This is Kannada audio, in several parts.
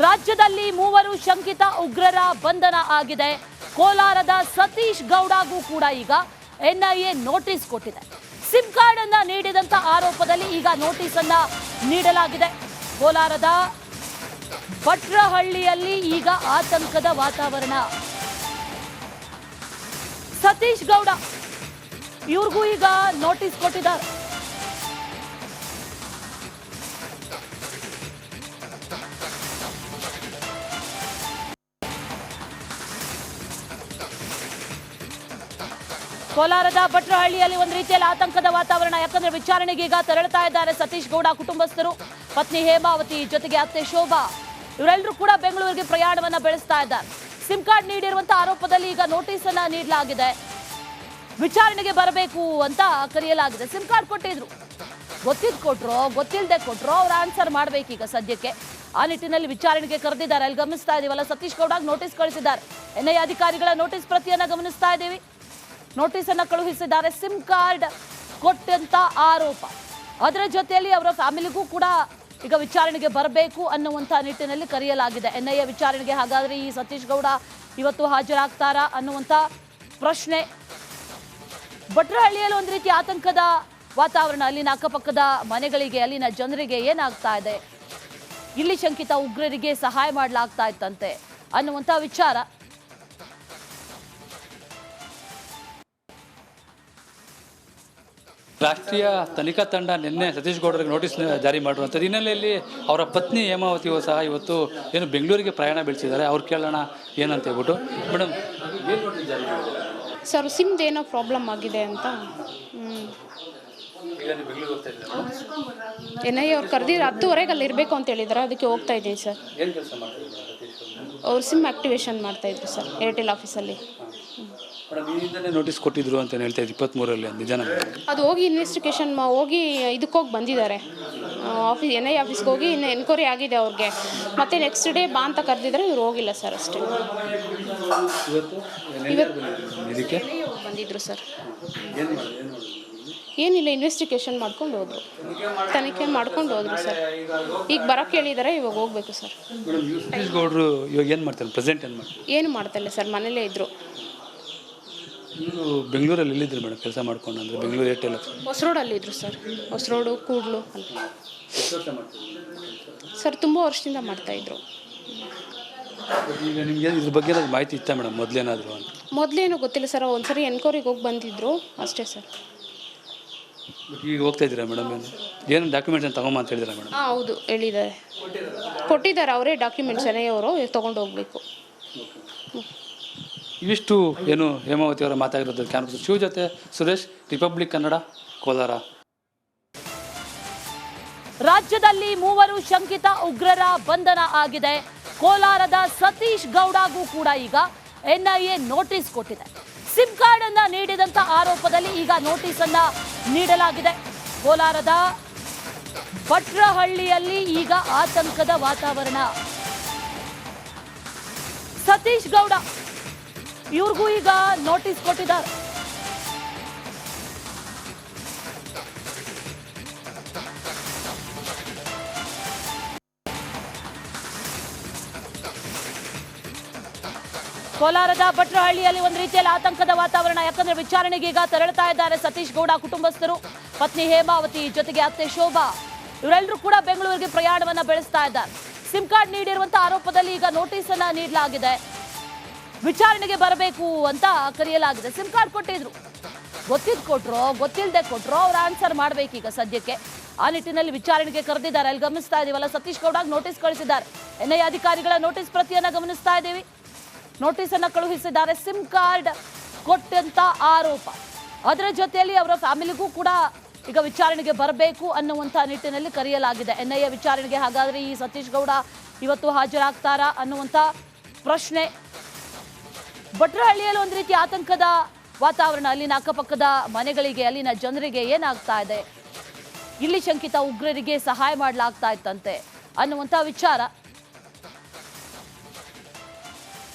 ರಾಜ್ಯದಲ್ಲಿ ಮೂವರು ಶಂಕಿತ ಉಗ್ರರ ಬಂಧನ ಆಗಿದೆ. ಕೋಲಾರದ ಸತೀಶ್ ಗೌಡಗೂ ಕೂಡ ಈಗ ಎನ್ಐಎ ನೋಟಿಸ್ ಕೊಟ್ಟಿದೆ. ಸಿಮ್ ಕಾರ್ಡ್ ಅನ್ನ ನೀಡಿದಂತ ಆರೋಪದಲ್ಲಿ ಈಗ ನೋಟಿಸ್ ಅನ್ನ ನೀಡಲಾಗಿದೆ. ಕೋಲಾರದ ಭಟ್ರಹಳ್ಳಿಯಲ್ಲಿ ಈಗ ಆತಂಕದ ವಾತಾವರಣ. ಸತೀಶ್ ಗೌಡ ಇವ್ರಿಗೂ ಈಗ ನೋಟಿಸ್ ಕೊಟ್ಟಿದ್ದಾರೆ. ಕೋಲಾರದ ಭಟ್ರಹಳ್ಳಿಯಲ್ಲಿ ಒಂದು ರೀತಿಯಲ್ಲಿ ಆತಂಕದ ವಾತಾವರಣ. ಯಾಕಂದ್ರೆ ವಿಚಾರಣೆಗೆ ಈಗ ತೆರಳುತ್ತಾ ಇದ್ದಾರೆ ಸತೀಶ್ ಗೌಡ ಕುಟುಂಬಸ್ಥರು. ಪತ್ನಿ ಹೇಮಾವತಿ ಜೊತೆಗೆ ಅತ್ತೆ ಶೋಭಾ ಇವರೆಲ್ಲರೂ ಕೂಡ ಬೆಂಗಳೂರಿಗೆ ಪ್ರಯಾಣವನ್ನ ಬೆಳೆಸ್ತಾ ಇದ್ದಾರೆ. ಸಿಮ್ ಕಾರ್ಡ್ ನೀಡಿರುವಂತಹ ಆರೋಪದಲ್ಲಿ ಈಗ ನೋಟಿಸ್ ಅನ್ನ ನೀಡಲಾಗಿದೆ. ವಿಚಾರಣೆಗೆ ಬರಬೇಕು ಅಂತ ಕರೆಯಲಾಗಿದೆ. ಸಿಮ್ ಕಾರ್ಡ್ ಕೊಟ್ಟಿದ್ರು, ಗೊತ್ತಿದ್ ಕೊಟ್ರೋ ಗೊತ್ತಿಲ್ಲದೆ ಕೊಟ್ರೋ ಅವ್ರು ಆನ್ಸರ್ ಮಾಡ್ಬೇಕೀಗ ಸದ್ಯಕ್ಕೆ. ಆ ನಿಟ್ಟಿನಲ್ಲಿ ವಿಚಾರಣೆಗೆ ಕರೆದಿದ್ದಾರೆ. ಅಲ್ಲಿ ಗಮನಿಸ್ತಾ ಇದೀವಲ್ಲ, ಸತೀಶ್ ಗೌಡ ನೋಟಿಸ್ ಕಳಿಸಿದ್ದಾರೆ. ಎನ್ಐಎ ಅಧಿಕಾರಿಗಳ ನೋಟಿಸ್ ಪ್ರತಿಯನ್ನ ಗಮನಿಸ್ತಾ ಇದ್ದೀವಿ. ನೋಟಿಸ್ ಅನ್ನ ಕಳುಹಿಸಿದ್ದಾರೆ. ಸಿಮ್ ಕಾರ್ಡ್ ಕೊಟ್ಟಂತ ಆರೋಪ, ಅದರ ಜೊತೆಯಲ್ಲಿ ಅವರ ಫ್ಯಾಮಿಲಿಗೂ ಕೂಡ ಈಗ ವಿಚಾರಣೆಗೆ ಬರಬೇಕು ಅನ್ನುವಂಥ ನಿಟ್ಟಿನಲ್ಲಿ ಕರೆಯಲಾಗಿದೆ ಎನ್ಐಎ ವಿಚಾರಣೆಗೆ. ಹಾಗಾದ್ರೆ ಈ ಸತೀಶ್ ಗೌಡ ಇವತ್ತು ಹಾಜರಾಗ್ತಾರಾ ಅನ್ನುವಂಥ ಪ್ರಶ್ನೆ. ಭಟ್ರಹಳ್ಳಿಯಲ್ಲಿ ಒಂದು ರೀತಿ ಆತಂಕದ ವಾತಾವರಣ. ಅಲ್ಲಿನ ಅಕ್ಕಪಕ್ಕದ ಮನೆಗಳಿಗೆ, ಅಲ್ಲಿನ ಜನರಿಗೆ ಏನಾಗ್ತಾ ಇದೆ, ಇಲ್ಲಿ ಶಂಕಿತ ಉಗ್ರರಿಗೆ ಸಹಾಯ ಮಾಡಲಾಗ್ತಾ ಇತ್ತಂತೆ ಅನ್ನುವಂಥ ವಿಚಾರ. ರಾಷ್ಟ್ರೀಯ ತನಿಖಾ ತಂಡ ನಿನ್ನೆ ಸತೀಶ್ ಗೌಡರಿಗೆ ನೋಟಿಸ್ ಜಾರಿ ಮಾಡುವಂಥದ್ದು ಹಿನ್ನೆಲೆಯಲ್ಲಿ ಅವರ ಪತ್ನಿ ಹೇಮಾವತಿಯು ಸಹ ಇವತ್ತು ಏನು ಬೆಂಗಳೂರಿಗೆ ಪ್ರಯಾಣ ಬೆಳೆಸಿದ್ದಾರೆ. ಅವ್ರು ಕೇಳೋಣ ಏನಂತ ಹೇಳ್ಬಿಟ್ಟು. ಮೇಡಮ್, ಸರ್ ಸಿಮ್ದು ಏನೋ ಪ್ರಾಬ್ಲಮ್ ಆಗಿದೆ ಅಂತ ಎನ್ಐಎ ಅವ್ರು ಕರೆದಿದ್ರು. 10:30 ಅಲ್ಲಿ ಇರಬೇಕು ಅಂತ ಹೇಳಿದ್ದಾರೆ. ಅದಕ್ಕೆ ಹೋಗ್ತಾ ಇದ್ದೀನಿ ಸರ್. ಅವ್ರು ಸಿಮ್ ಆಕ್ಟಿವೇಶನ್ ಮಾಡ್ತಾಯಿದ್ರು ಸರ್ ಏರ್ಟೆಲ್ ಆಫೀಸಲ್ಲಿ. ನೋಟಿಸ್ ಕೊಟ್ಟಿದ್ರು ಅಂತ ಹೇಳ್ತಾ ಇದ್ರು 23ರಲ್ಲಿ. ನಿಜಾನ? ಅದು ಹೋಗಿ ಇನ್ವೆಸ್ಟಿಗೇಷನ್ ಹೋಗಿ ಇದಕ್ಕೆ ಹೋಗಿ ಬಂದಿದ್ದಾರೆ. ಎನ್ಐಎ ಆಫೀಸ್ಗೆ ಹೋಗಿ ಇನ್ನು ಎನ್ಕ್ವೈರಿ ಆಗಿದೆ ಅವ್ರಿಗೆ. ಮತ್ತೆ ನೆಕ್ಸ್ಟ್ ಡೇ ಬಾ ಅಂತ ಕರೆದಿದ್ದಾರೆ. ಇವ್ರು ಹೋಗಿಲ್ಲ ಸರ್ ಅಷ್ಟೇ. ಇದಕ್ಕೆ ಬಂದಿದ್ರು ಸರ್. ಏನಿಲ್ಲ, ಇನ್ವೆಸ್ಟಿಗೇಷನ್ ಮಾಡ್ಕೊಂಡು ಹೋದ್ರು, ತನಿಖೆ ಮಾಡ್ಕೊಂಡು ಹೋದ್ರು ಸರ್. ಈಗ ಬರೋಕ್ಕೆ ಹೇಳಿದ್ದಾರೆ, ಇವಾಗ ಹೋಗ್ಬೇಕು ಸರ್. ಸತೀಶ್ ಗೌಡರು ಇವಾಗ ಏನು ಮಾಡ್ತಾರೆ? ಪ್ರೆಸೆಂಟ್ ಏನು ಮಾಡ್ತಾರೆ? ಏನು ಮಾಡ್ತಾಯಿಲ್ಲ ಸರ್, ಮನೇಲೇ ಇದ್ದರು. ಇವರು ಬೆಂಗಳೂರಲ್ಲಿ ಎಲ್ಲಿದ್ರು ಮೇಡಮ್ ಕೆಲಸ ಮಾಡ್ಕೊಂಡು? ಅಂದರೆ ಬೆಂಗಳೂರು ಏರ್ಟೆಲ್ ಹೊಸರೋಡಲ್ಲಿದ್ದರು ಸರ್. ಹೊಸರೋಡು, ಕೂಡ್ಲು ಅಲ್ಲಿ ಸರ್. ತುಂಬ ವರ್ಷದಿಂದ ಮಾಡ್ತಾಯಿದ್ರು. ಈಗ ನಿಮಗೆ ಇದ್ರ ಬಗ್ಗೆ ಏನಾದ್ರು ಮಾಹಿತಿ ಇತ್ತಾ ಮೇಡಮ್ ಮೊದಲೇನಾದರೂ ಅಂತ? ಮೊದಲೇನು ಗೊತ್ತಿಲ್ಲ ಸರ್. ಒಂದ್ಸರಿ ಎನ್ಕ್ವೈರಿಗೆ ಹೋಗಿ ಬಂದಿದ್ರು ಅಷ್ಟೇ ಸರ್. ಈಗ ಹೋಗ್ತಾ ಇದ್ದೀರಾ ಮೇಡಮ್? ಏನು ಡಾಕ್ಯುಮೆಂಟ್ಸ್ ತಗೊಂಬ ಅಂತ ಹೇಳಿದಾರೆ ಮೇಡಮ್? ಹಾಂ ಹೌದು, ಹೇಳಿದ್ದಾರೆ, ಕೊಟ್ಟಿದ್ದಾರೆ ಅವರೇ ಡಾಕ್ಯುಮೆಂಟ್ಸ್. ಅವರು ತೊಗೊಂಡು ಹೋಗ್ಬೇಕು. ಇವಿಷ್ಟು ಏನು ಹೇಮಾವತಿ ಅವರ ಮಾತಾಗಿರೋದು. ಕ್ಯಾನ್ವಸ್ ಶಿವ ಜೊತೆ ಸುರೇಶ್, ರಿಪಬ್ಲಿಕ್ ಕನ್ನಡ, ಕೋಲಾರ. ರಾಜ್ಯದಲ್ಲಿ ಮೂವರು ಶಂಕಿತ ಉಗ್ರರ ಬಂಧನ ಆಗಿದೆ. ಕೋಲಾರದ ಸತೀಶ್ ಗೌಡಗೂ ಕೂಡ ಈಗ ಎನ್ಐಎ ನೋಟಿಸ್ ಕೊಟ್ಟಿದೆ. ಸಿಮ್ ಕಾರ್ಡ್ ಅನ್ನ ನೀಡಿದಂತ ಆರೋಪದಲ್ಲಿ ಈಗ ನೋಟಿಸ್ ಅನ್ನ ನೀಡಲಾಗಿದೆ. ಕೋಲಾರದ ಭಟ್ರಹಳ್ಳಿಯಲ್ಲಿ ಈಗ ಆತಂಕದ ವಾತಾವರಣ. ಸತೀಶ್ ಗೌಡ ಇವ್ರಿಗೂ ಈಗ ನೋಟಿಸ್ ಕೊಟ್ಟಿದ್ದಾರೆ. ಕೋಲಾರದ ಭಟ್ರಹಳ್ಳಿಯಲ್ಲಿ ಒಂದು ರೀತಿಯಲ್ಲಿ ಆತಂಕದ ವಾತಾವರಣ. ಯಾಕಂದ್ರೆ ವಿಚಾರಣೆಗೆ ಈಗ ತೆರಳುತ್ತಾ ಇದ್ದಾರೆ ಸತೀಶ್ ಗೌಡ ಕುಟುಂಬಸ್ಥರು. ಪತ್ನಿ ಹೇಮಾವತಿ ಜೊತೆಗೆ ಅತ್ತೆ ಶೋಭಾ ಇವರೆಲ್ಲರೂ ಕೂಡ ಬೆಂಗಳೂರಿಗೆ ಪ್ರಯಾಣವನ್ನ ಬೆಳೆಸ್ತಾ ಇದ್ದಾರೆ. ಸಿಮ್ ಕಾರ್ಡ್ ನೀಡಿರುವಂತಹ ಆರೋಪದಲ್ಲಿ ಈಗ ನೋಟಿಸ್ ಅನ್ನ ನೀಡಲಾಗಿದೆ. ವಿಚಾರಣೆಗೆ ಬರಬೇಕು ಅಂತ ಕರೆಯಲಾಗಿದೆ. ಸಿಮ್ ಕಾರ್ಡ್ ಕೊಟ್ಟಿದ್ರು, ಗೊತ್ತಿದ್ ಕೊಟ್ರೋ ಗೊತ್ತಿಲ್ಲದೆ ಕೊಟ್ರೋ ಅವ್ರು ಆನ್ಸರ್ ಮಾಡ್ಬೇಕೀಗ ಸದ್ಯಕ್ಕೆ. ಆ ನಿಟ್ಟಿನಲ್ಲಿ ವಿಚಾರಣೆಗೆ ಕರೆದಿದ್ದಾರೆ. ಅಲ್ಲಿ ಗಮನಿಸ್ತಾ ಇದೀವಲ್ಲ, ಸತೀಶ್ ಗೌಡ ನೋಟಿಸ್ ಕಳಿಸಿದ್ದಾರೆ. ಎನ್ಐಎ ಅಧಿಕಾರಿಗಳ ನೋಟಿಸ್ ಪ್ರತಿಯನ್ನ ಗಮನಿಸ್ತಾ ಇದ್ದೀವಿ. ನೋಟಿಸ್ ಅನ್ನ ಕಳುಹಿಸಿದ್ದಾರೆ. ಸಿಮ್ ಕಾರ್ಡ್ ಕೊಟ್ಟಂತ ಆರೋಪ, ಅದರ ಜೊತೆಯಲ್ಲಿ ಅವರ ಫ್ಯಾಮಿಲಿಗೂ ಕೂಡ ಈಗ ವಿಚಾರಣೆಗೆ ಬರಬೇಕು ಅನ್ನುವಂಥ ನಿಟ್ಟಿನಲ್ಲಿ ಕರೆಯಲಾಗಿದೆ ಎನ್ಐಎ ವಿಚಾರಣೆಗೆ. ಹಾಗಾದ್ರೆ ಈ ಸತೀಶ್ ಗೌಡ ಇವತ್ತು ಹಾಜರಾಗ್ತಾರಾ ಅನ್ನುವಂಥ ಪ್ರಶ್ನೆ. ಭಟ್ರಹಳ್ಳಿಯಲ್ಲಿ ಒಂದು ರೀತಿ ಆತಂಕದ ವಾತಾವರಣ. ಅಲ್ಲಿನ ಅಕ್ಕಪಕ್ಕದ ಮನೆಗಳಿಗೆ, ಅಲ್ಲಿನ ಜನರಿಗೆ ಏನಾಗ್ತಾ ಇದೆ, ಇಲ್ಲಿ ಶಂಕಿತ ಉಗ್ರರಿಗೆ ಸಹಾಯ ಮಾಡಲಾಗ್ತಾ ಇತ್ತಂತೆ ಅನ್ನುವಂಥ ವಿಚಾರ.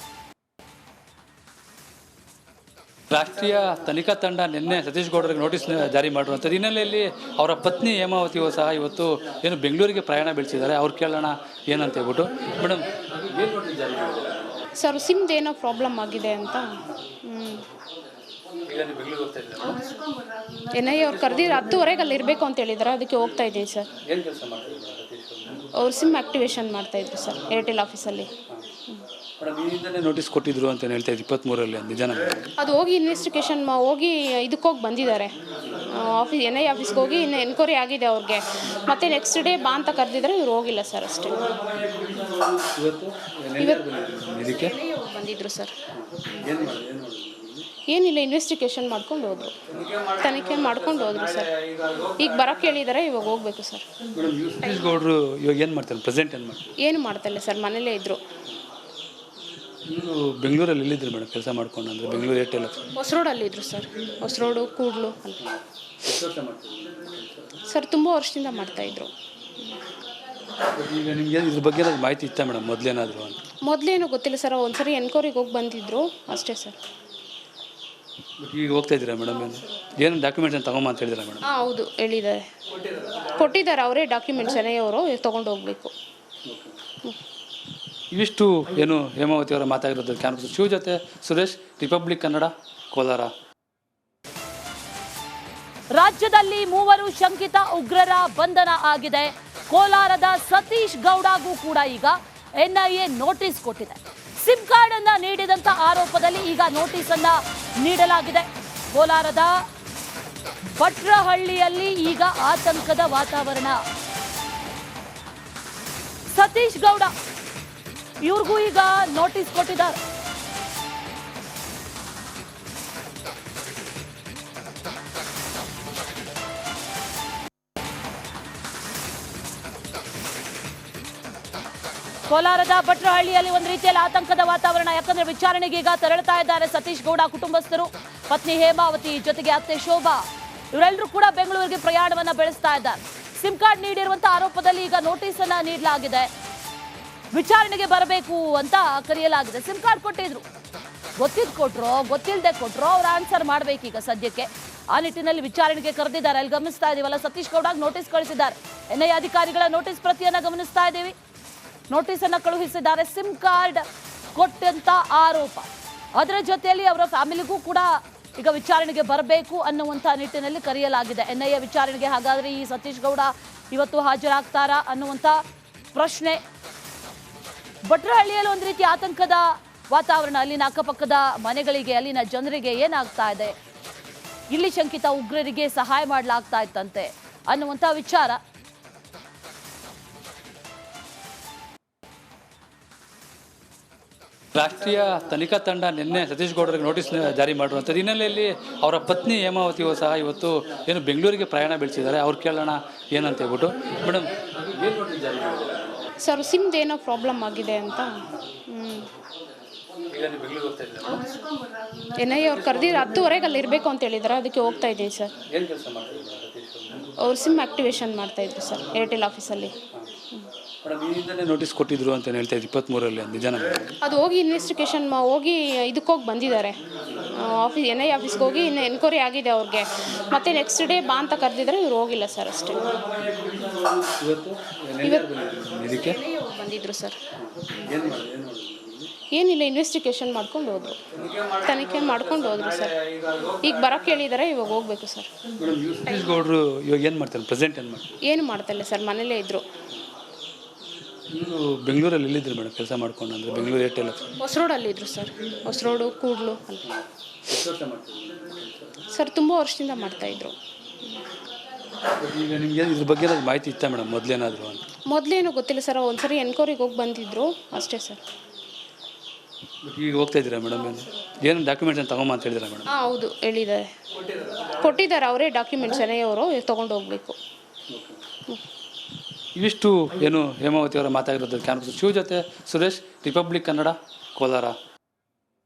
ರಾಷ್ಟ್ರೀಯ ತನಿಖಾ ತಂಡ ನಿನ್ನೆ ಸತೀಶ್ ಗೌಡರಿಗೆ ನೋಟಿಸ್ ಜಾರಿ ಮಾಡಿರುವಂಥದ್ದು ಹಿನ್ನೆಲೆಯಲ್ಲಿ ಅವರ ಪತ್ನಿ ಹೇಮಾವತಿಯು ಸಹ ಇವತ್ತು ಏನು ಬೆಂಗಳೂರಿಗೆ ಪ್ರಯಾಣ ಬೆಳೆಸಿದ್ದಾರೆ. ಅವ್ರು ಕೇಳೋಣ ಏನಂತ ಹೇಳ್ಬಿಟ್ಟು. ಮೇಡಮ್, ಏನು ನೋಟಿಸ್ ಜಾರಿ ಮಾಡಿದ್ದಾರೆ ಸರ್? ಸಿಮ್ದು ಏನೋ ಪ್ರಾಬ್ಲಮ್ ಆಗಿದೆ ಅಂತ. ಈಗ ನೀವು ಬೆಂಗಳೂರಿಗೆ ಹೋಗ್ತಾ ಇದ್ದೀರಾ? ಎನ್ ಐ ಅವ್ರು ಕರೆದಿದ್ದು 10:30 ಅಲ್ಲಿ ಇರಬೇಕು ಅಂತ ಹೇಳಿದ್ದಾರೆ. ಅದಕ್ಕೆ ಹೋಗ್ತಾ ಇದ್ದೀನಿ ಸರ್. ಏನು ಕೆಲಸ ಮಾಡ್ತಿದ್ದೀರಾ ಸತೀಶ್ ಗೌಡ್ರು? ಅವ್ರು ಸಿಮ್ ಆ್ಯಕ್ಟಿವೇಶನ್ ಮಾಡ್ತಾಯಿದ್ರು ಸರ್ ಏರ್ಟೆಲ್ ಆಫೀಸಲ್ಲಿ. ಮೇಡಮ್, ಈಗಿಂದಲೇ ನೋಟಿಸ್ ಕೊಟ್ಟಿದ್ರು ಅಂತ ಹೇಳ್ತಾ ಇದ್ದು 23ರಲ್ಲಿ ನಿಜನ? ಅದು ಹೋಗಿ ಇನ್ವೆಸ್ಟಿಗೇಷನ್ ಹೋಗಿ ಇದಕ್ಕೆ ಹೋಗಿ ಬಂದಿದ್ದಾರೆ. ಎನ್ ಐ ಆಫೀಸ್ಗೆ ಹೋಗಿ ಇನ್ನು ಎನ್ಕ್ವೈರಿ ಆಗಿದೆ ಅವ್ರಿಗೆ. ಮತ್ತು ನೆಕ್ಸ್ಟ್ ಡೇ ಬಾ ಅಂತ ಕರೆದಿದ್ದಾರೆ. ಇವ್ರು ಹೋಗಿಲ್ಲ ಸರ್ ಅಷ್ಟೇ. ಇದಕ್ಕೆ ಬಂದಿದ್ರು ಸರ್. ಏನಿಲ್ಲ, ಇನ್ವೆಸ್ಟಿಗೇಷನ್ ಮಾಡ್ಕೊಂಡು ಹೋದರು, ತನಿಖೆ ಮಾಡ್ಕೊಂಡು ಹೋದರು ಸರ್. ಈಗ ಬರೋಕ್ಕೆ ಹೇಳಿದ್ದಾರೆ. ಇವಾಗ ಹೋಗಬೇಕು ಸರ್. ಸತೀಶ್ ಗೌಡರು ಇವಾಗ ಏನು ಮಾಡ್ತಾರೆ? ಪ್ರೆಸೆಂಟ್ ಏನು ಮಾಡ್ತಾರೆ? ಏನು ಮಾಡ್ತಾಯಿಲ್ಲ ಸರ್, ಮನೇಲೇ ಇದ್ದರು. ನೀವು ಬೆಂಗಳೂರಲ್ಲಿ ಎಲ್ಲಿದ್ದರು ಮೇಡಮ್ ಕೆಲಸ ಮಾಡ್ಕೊಂಡು? ಅಂದರೆ ಬೆಂಗಳೂರು ಏರ್ಟೆಲ್ ಹೊಸರೋಡಲ್ಲಿ ಇದ್ದರು ಸರ್. ಹೊಸರೋಡು, ಕೂಡ್ಲು ಅಲ್ಲಿ ಸರ್. ತುಂಬ ವರ್ಷದಿಂದ ಮಾಡ್ತಾಯಿದ್ರು. ಈಗ ನಿಮಗೆ ಇದ್ರ ಬಗ್ಗೆ ಏನಾದ್ರು ಮಾಹಿತಿ ಇತ್ತಾ ಮೇಡಮ್ ಮೊದಲೇನಾದರೂ ಅಂತ? ಮೊದಲೇನು ಗೊತ್ತಿಲ್ಲ ಸರ್. ಒಂದ್ಸರಿ ಎನ್ಕ್ವೈರಿಗೆ ಹೋಗಿ ಬಂದಿದ್ದರು ಅಷ್ಟೇ ಸರ್. ಈಗ ಹೋಗ್ತಾ ಇದ್ದೀರಾ ಮೇಡಮ್? ಏನು ಡಾಕ್ಯುಮೆಂಟ್ಸ್ ಏನು ತಗೊಂಬ ಅಂತ ಹೇಳಿದ್ದೀರಾ ಮೇಡಮ್? ಹಾಂ, ಹೌದು ಹೇಳಿದ್ದಾರೆ. ಕೊಟ್ಟಿದ್ದಾರೆ ಅವರೇ ಡಾಕ್ಯುಮೆಂಟ್ಸ್. ಅವರು ತೊಗೊಂಡು ಹೋಗಬೇಕು. ಇವಿಷ್ಟು ಏನು ಹೇಮಾವತಿ ಅವರ ಮಾತಾಗಿರೋದು. ಕ್ಯಾನ್ವಸ್ ಶಿವ ಜೊತೆ ಸುರೇಶ್, ರಿಪಬ್ಲಿಕ್ ಕನ್ನಡ, ಕೋಲಾರ. ರಾಜ್ಯದಲ್ಲಿ 3 ಶಂಕಿತ ಉಗ್ರರ ಬಂಧನ ಆಗಿದೆ. ಕೋಲಾರದ ಸತೀಶ್ ಗೌಡಗೂ ಕೂಡ ಈಗ ಎನ್ಐಎ ನೋಟಿಸ್ ಕೊಟ್ಟಿದೆ. ಸಿಮ್ ಕಾರ್ಡ್ ಅನ್ನ ನೀಡಿದಂತ ಆರೋಪದಲ್ಲಿ ಈಗ ನೋಟಿಸ್ ಅನ್ನ ನೀಡಲಾಗಿದೆ. ಕೋಲಾರದ ಭಟ್ರಹಳ್ಳಿಯಲ್ಲಿ ಈಗ ಆತಂಕದ ವಾತಾವರಣ. ಸತೀಶ್ ಗೌಡ ಇವ್ರಿಗೂ ಈಗ ನೋಟಿಸ್ ಕೊಟ್ಟಿದ್ದಾರೆ. ಕೋಲಾರದ ಭಟ್ರಹಳ್ಳಿಯಲ್ಲಿ ಒಂದು ರೀತಿಯಲ್ಲಿ ಆತಂಕದ ವಾತಾವರಣ. ಯಾಕಂದ್ರೆ ವಿಚಾರಣೆಗೆ ಈಗ ತೆರಳುತ್ತಾ ಇದ್ದಾರೆ ಸತೀಶ್ ಗೌಡ ಕುಟುಂಬಸ್ಥರು. ಪತ್ನಿ ಹೇಮಾವತಿ ಜೊತೆಗೆ ಅತ್ತೆ ಶೋಭಾ, ಇವರೆಲ್ಲರೂ ಕೂಡ ಬೆಂಗಳೂರಿಗೆ ಪ್ರಯಾಣವನ್ನ ಬೆಳೆಸ್ತಾ ಇದ್ದಾರೆ. ಸಿಮ್ ಕಾರ್ಡ್ ನೀಡಿರುವಂತಹ ಆರೋಪದಲ್ಲಿ ಈಗ ನೋಟಿಸ್ ಅನ್ನ ನೀಡಲಾಗಿದೆ. ವಿಚಾರಣೆಗೆ ಬರಬೇಕು ಅಂತ ಕರೆಯಲಾಗಿದೆ. ಸಿಮ್ ಕಾರ್ಡ್ ಕೊಟ್ಟಿದ್ರು, ಗೊತ್ತಿದ್ದು ಕೊಟ್ರೋ ಗೊತ್ತಿಲ್ಲದೆ ಕೊಟ್ರೋ ಅವ್ರು ಆನ್ಸರ್ ಮಾಡ್ಬೇಕೀಗ ಸದ್ಯಕ್ಕೆ. ಆ ನಿಟ್ಟಿನಲ್ಲಿ ವಿಚಾರಣೆಗೆ ಕರೆದಿದ್ದಾರೆ. ಅಲ್ಲಿ ಗಮನಿಸ್ತಾ ಇದೀವಲ್ಲ, ಸತೀಶ್ ಗೌಡಗೆ ನೋಟಿಸ್ ಕಳಿಸಿದ್ದಾರೆ. ಎನ್ಐ ಅಧಿಕಾರಿಗಳ ನೋಟಿಸ್ ಪ್ರತಿಯನ್ನ ಗಮನಿಸ್ತಾ ಇದ್ದೀವಿ. ನೋಟಿಸ್ ಅನ್ನ ಕಳುಹಿಸಿದ್ದಾರೆ. ಸಿಮ್ ಕಾರ್ಡ್ ಕೊಟ್ಟಂತ ಆರೋಪ, ಅದರ ಜೊತೆಯಲ್ಲಿ ಅವರ ಫ್ಯಾಮಿಲಿಗೂ ಕೂಡ ಈಗ ವಿಚಾರಣೆಗೆ ಬರಬೇಕು ಅನ್ನುವಂಥ ನಿಟ್ಟಿನಲ್ಲಿ ಕರೆಯಲಾಗಿದೆ ಎನ್ಐಎ ವಿಚಾರಣೆಗೆ. ಹಾಗಾದ್ರೆ ಈ ಸತೀಶ್ ಗೌಡ ಇವತ್ತು ಹಾಜರಾಗ್ತಾರಾ ಅನ್ನುವಂಥ ಪ್ರಶ್ನೆ. ಭಟ್ರಹಳ್ಳಿಯಲ್ಲಿ ಒಂದು ರೀತಿ ಆತಂಕದ ವಾತಾವರಣ. ಅಲ್ಲಿನ ಅಕ್ಕಪಕ್ಕದ ಮನೆಗಳಿಗೆ, ಅಲ್ಲಿನ ಜನರಿಗೆ ಏನಾಗ್ತಾ ಇದೆ, ಇಲ್ಲಿ ಶಂಕಿತ ಉಗ್ರರಿಗೆ ಸಹಾಯ ಮಾಡಲಾಗ್ತಾ ಇತ್ತಂತೆ ಅನ್ನುವಂಥ ವಿಚಾರ. ರಾಷ್ಟ್ರೀಯ ತನಿಖಾ ತಂಡ ನಿನ್ನೆ ಸತೀಶ್ ಗೌಡರಿಗೆ ನೋಟಿಸ್ ಜಾರಿ ಮಾಡಿರುವಂಥದ್ದು ಹಿನ್ನೆಲೆಯಲ್ಲಿ ಅವರ ಪತ್ನಿ ಹೇಮಾವತಿಯು ಸಹ ಇವತ್ತು ಏನು ಬೆಂಗಳೂರಿಗೆ ಪ್ರಯಾಣ ಬೆಳೆಸಿದ್ದಾರೆ. ಅವ್ರು ಕೇಳೋಣ ಏನಂತ ಹೇಳ್ಬಿಟ್ಟು. ಮೇಡಮ್, ಏನು ನೋಟಿಸ್ ಜಾರಿ ಮಾಡಿದ್ದಾರೆ ಸರ್? ಸಿಮ್ದು ಏನೋ ಪ್ರಾಬ್ಲಮ್ ಆಗಿದೆ ಅಂತ. ಈಗ ನೀವು ಬೆಂಗಳೂರಿಗೆ ಹೋಗ್ತಾ ಇದ್ದೀರಾ? ಎನ್ ಐ ಅವ್ರು ಕರೆದಿದ್ದು 10:30 ಅಲ್ಲಿ ಇರಬೇಕು ಅಂತ ಹೇಳಿದ್ದಾರೆ. ಅದಕ್ಕೆ ಹೋಗ್ತಾ ಇದ್ದೀನಿ ಸರ್. ಏನು ಕೆಲಸ ಮಾಡ್ತಿದ್ದೀರಾ ಸತೀಶ್ ಗೌಡ್ರು? ಅವ್ರು ಸಿಮ್ ಆ್ಯಕ್ಟಿವೇಶನ್ ಮಾಡ್ತಾಯಿದ್ರು ಸರ್ ಏರ್ಟೆಲ್ ಆಫೀಸಲ್ಲಿ. ಮೇಡಮ್, ಈಗಿಂದಲೇ ನೋಟಿಸ್ ಕೊಟ್ಟಿದ್ರು ಅಂತ ಹೇಳ್ತಾ ಇದ್ದು 23ರಲ್ಲಿ ನಿಜನ? ಅದು ಹೋಗಿ ಇನ್ವೆಸ್ಟಿಗೇಷನ್ ಹೋಗಿ ಇದಕ್ಕೆ ಹೋಗಿ ಬಂದಿದ್ದಾರೆ. ಎನ್ ಐ ಆಫೀಸ್ಗೆ ಹೋಗಿ ಇನ್ನು ಎನ್ಕ್ವೈರಿ ಆಗಿದೆ ಅವ್ರಿಗೆ. ಮತ್ತು ನೆಕ್ಸ್ಟ್ ಡೇ ಬಾ ಅಂತ ಕರೆದಿದ್ದಾರೆ. ಇವ್ರು ಹೋಗಿಲ್ಲ ಸರ್ ಅಷ್ಟೇ. ಇದಕ್ಕೆ ಬಂದಿದ್ರು ಸರ್. ಏನಿಲ್ಲ, ಇನ್ವೆಸ್ಟಿಗೇಷನ್ ಮಾಡ್ಕೊಂಡು ಹೋದರು, ತನಿಖೆ ಮಾಡ್ಕೊಂಡು ಹೋದರು ಸರ್. ಈಗ ಬರೋಕ್ಕೆ ಹೇಳಿದ್ದಾರೆ. ಇವಾಗ ಹೋಗಬೇಕು ಸರ್. ಸತೀಶ್ ಗೌಡರು ಇವಾಗ ಏನು ಮಾಡ್ತಾರೆ? ಪ್ರೆಸೆಂಟ್ ಏನು ಮಾಡ್ತಾರೆ? ಏನು ಮಾಡ್ತಾಯಿಲ್ಲ ಸರ್, ಮನೇಲೇ ಇದ್ದರು. ನೀವು ಬೆಂಗಳೂರಲ್ಲಿ ಎಲ್ಲಿದ್ದರು ಮೇಡಮ್ ಕೆಲಸ ಮಾಡ್ಕೊಂಡು? ಅಂದರೆ ಬೆಂಗಳೂರು ಏರ್ಟೆಲ್ ಹೊಸರೋಡಲ್ಲಿ ಇದ್ದರು ಸರ್. ಹೊಸರೋಡು, ಕೂಡ್ಲು ಅಲ್ಲಿ ಸರ್. ತುಂಬ ವರ್ಷದಿಂದ ಮಾಡ್ತಾಯಿದ್ರು. ಈಗ ನಿಮಗೆ ಇದ್ರ ಬಗ್ಗೆ ಏನಾದ್ರು ಮಾಹಿತಿ ಇತ್ತಾ ಮೇಡಮ್ ಮೊದಲೇನಾದರೂ ಅಂತ? ಮೊದಲೇನು ಗೊತ್ತಿಲ್ಲ ಸರ್. ಒಂದ್ಸರಿ ಎನ್ಕ್ವೈರಿಗೆ ಹೋಗಿ ಬಂದಿದ್ದರು ಅಷ್ಟೇ ಸರ್. ಈಗ ಹೋಗ್ತಾ ಇದ್ದೀರಾ ಮೇಡಮ್? ಏನು ಡಾಕ್ಯುಮೆಂಟ್ಸ್ ಏನು ತಗೊಂಬ ಅಂತ ಹೇಳಿದ್ದೀರಾ ಮೇಡಮ್? ಹಾಂ, ಹೌದು ಹೇಳಿದ್ದಾರೆ. ಕೊಟ್ಟಿದ್ದಾರೆ ಅವರೇ ಡಾಕ್ಯುಮೆಂಟ್ಸ್. ಅವರು ತೊಗೊಂಡು ಹೋಗಬೇಕು. ಇವಿಷ್ಟು ಏನು ಹೇಮಾವತಿ ಅವರ ಮಾತಾಗಿರೋದು. ಕ್ಯಾನ್ವಸ್ ಶಿವ ಜೊತೆ ಸುರೇಶ್, ರಿಪಬ್ಲಿಕ್ ಕನ್ನಡ, ಕೋಲಾರ.